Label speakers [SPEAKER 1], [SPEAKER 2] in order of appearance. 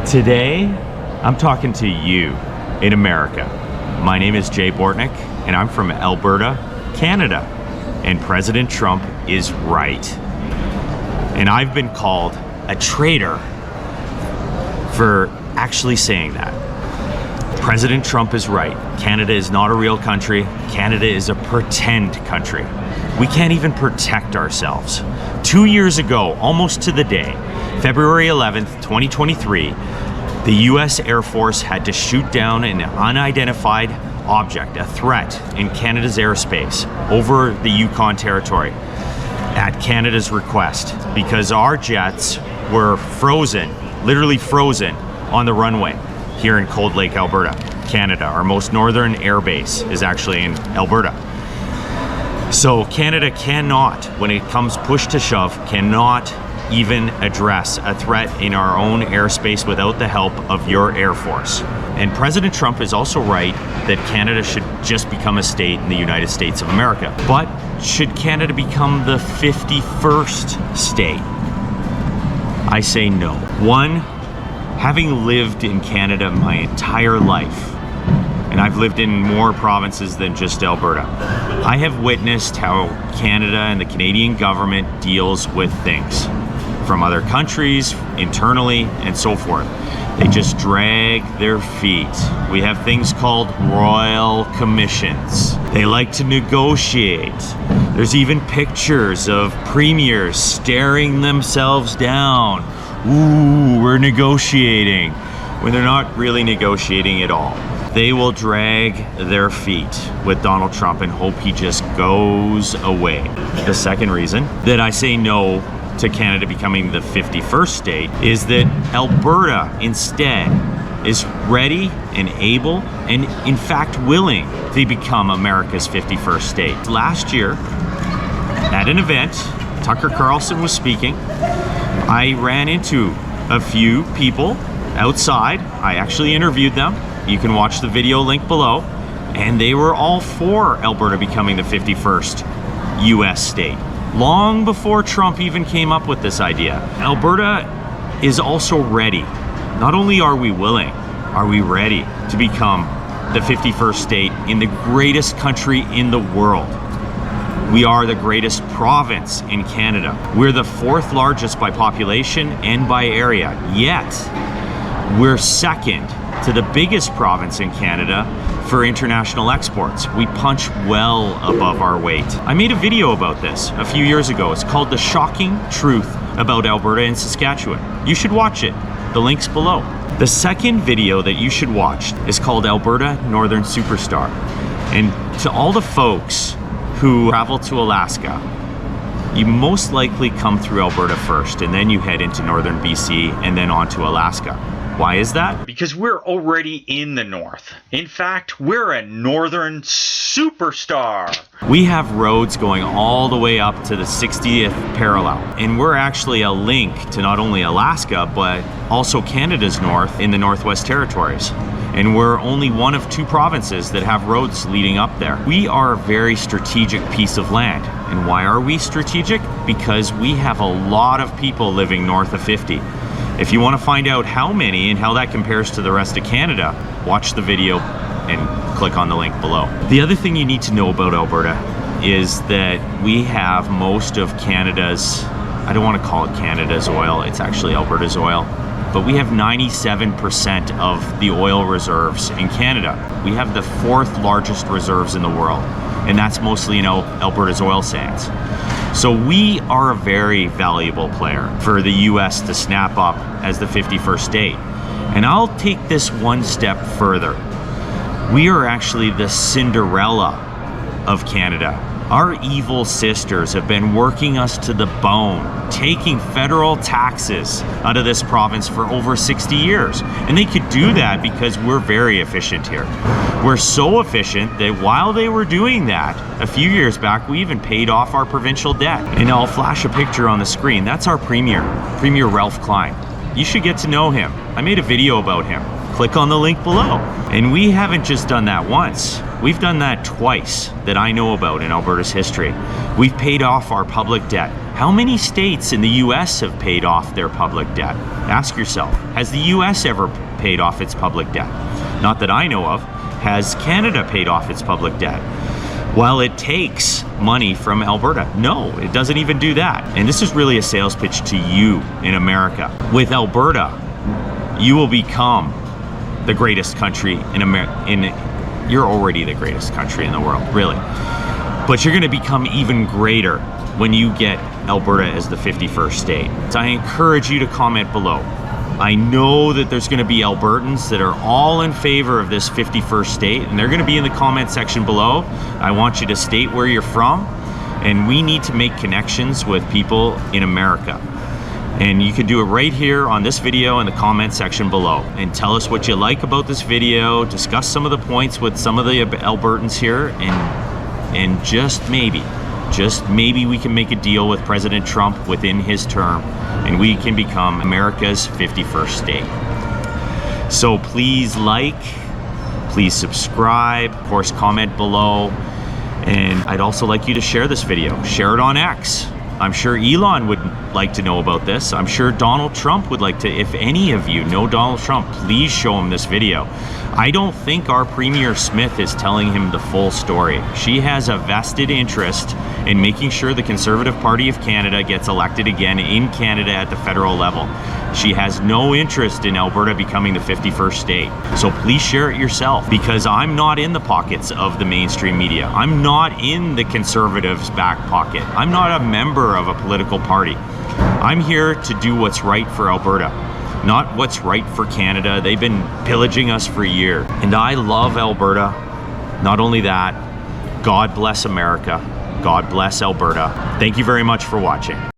[SPEAKER 1] Today, I'm talking to you in America. My name is Jay Bortnik, and I'm from Alberta, Canada. And President Trump is right. And I've been called a traitor for actually saying that. President Trump is right. Canada is not a real country. Canada is a pretend country. We can't even protect ourselves. 2 years ago, almost to the day, February 11th, 2023, the US Air Force had to shoot down an unidentified object, a threat in Canada's airspace over the Yukon territory at Canada's request because our jets were frozen, literally frozen on the runway here in Cold Lake, Alberta, Canada. Our most northern air base is actually in Alberta. So Canada cannot, when it comes push to shove, cannot even address a threat in our own airspace without the help of your Air Force. And President Trump is also right that Canada should just become a state in the United States of America. But should Canada become the 51st state? I say no. One, having lived in Canada my entire life, and I've lived in more provinces than just Alberta, I have witnessed how Canada and the Canadian government deals with things from other countries, internally, and so forth. They just drag their feet. We have things called royal commissions. They like to negotiate. There's even pictures of premiers staring themselves down. Ooh, we're negotiating, when they're not really negotiating at all. They will drag their feet with Donald Trump and hope he just goes away. The second reason that I say no to Canada becoming the 51st state is that Alberta instead is ready and able and in fact willing to become America's 51st state. Last year at an event, Tucker Carlson was speaking. I ran into a few people outside. I actually interviewed them. You can watch the video link below. And they were all for Alberta becoming the 51st US state, long before Trump even came up with this idea. Alberta is also ready. Not only are we willing, are we ready to become the 51st state in the greatest country in the world. We are the greatest province in Canada. We're the 4th largest by population and by area, yet we're second to the biggest province in Canada for international exports. We punch well above our weight. I made a video about this a few years ago. It's called The Shocking Truth About Alberta and Saskatchewan. You should watch it. The link's below. The second video that you should watch is called Alberta Northern Superstar. And to all the folks who travel to Alaska, you most likely come through Alberta first, and then you head into northern BC and then on to Alaska. Why is that? Because we're already in the north. In fact, we're a northern superstar. We have roads going all the way up to the 60th parallel. And we're actually a link to not only Alaska, but also Canada's north in the Northwest Territories. And we're only one of 2 provinces that have roads leading up there. We are a very strategic piece of land. And why are we strategic? Because we have a lot of people living north of 50. If you want to find out how many and how that compares to the rest of Canada, watch the video and click on the link below. The other thing you need to know about Alberta is that we have most of Canada's, I don't want to call it Canada's oil, it's actually Alberta's oil, but we have 97% of the oil reserves in Canada. We have the 4th largest reserves in the world, and that's mostly, Alberta's oil sands. So we are a very valuable player for the US to snap up as the 51st state. And I'll take this one step further. We are actually the Cinderella of Canada. Our evil sisters have been working us to the bone, taking federal taxes out of this province for over 60 years. And they could do that because we're very efficient here. We're so efficient that while they were doing that, a few years back, we even paid off our provincial debt. And I'll flash a picture on the screen. That's our Premier Ralph Klein. You should get to know him. I made a video about him. Click on the link below. And we haven't just done that once. We've done that twice that I know about in Alberta's history. We've paid off our public debt. How many states in the US have paid off their public debt? Ask yourself, has the US ever paid off its public debt? Not that I know of. Has Canada paid off its public debt? Well, it takes money from Alberta. No, it doesn't even do that. And this is really a sales pitch to you in America. With Alberta, you will become the greatest country in America. You're already the greatest country in the world, really. But you're gonna become even greater when you get Alberta as the 51st state. So I encourage you to comment below. I know that there's gonna be Albertans that are all in favor of this 51st state, and they're gonna be in the comment section below. I want you to state where you're from, and we need to make connections with people in America. And you can do it right here on this video in the comment section below. And tell us what you like about this video, discuss some of the points with some of the Albertans here, and just maybe we can make a deal with President Trump within his term, and we can become America's 51st state. So please like, please subscribe, of course comment below, and I'd also like you to share this video. Share it on X. I'm sure Elon would like to know about this. I'm sure Donald Trump would like to. If any of you know Donald Trump, please show him this video. I don't think our Premier Smith is telling him the full story. She has a vested interest in making sure the Conservative Party of Canada gets elected again in Canada at the federal level. She has no interest in Alberta becoming the 51st state. So please share it yourself, because I'm not in the pockets of the mainstream media. I'm not in the Conservatives' back pocket. I'm not a member of a political party. I'm here to do what's right for Alberta, not what's right for Canada. They've been pillaging us for a year. And I love Alberta. Not only that, God bless America. God bless Alberta. Thank you very much for watching.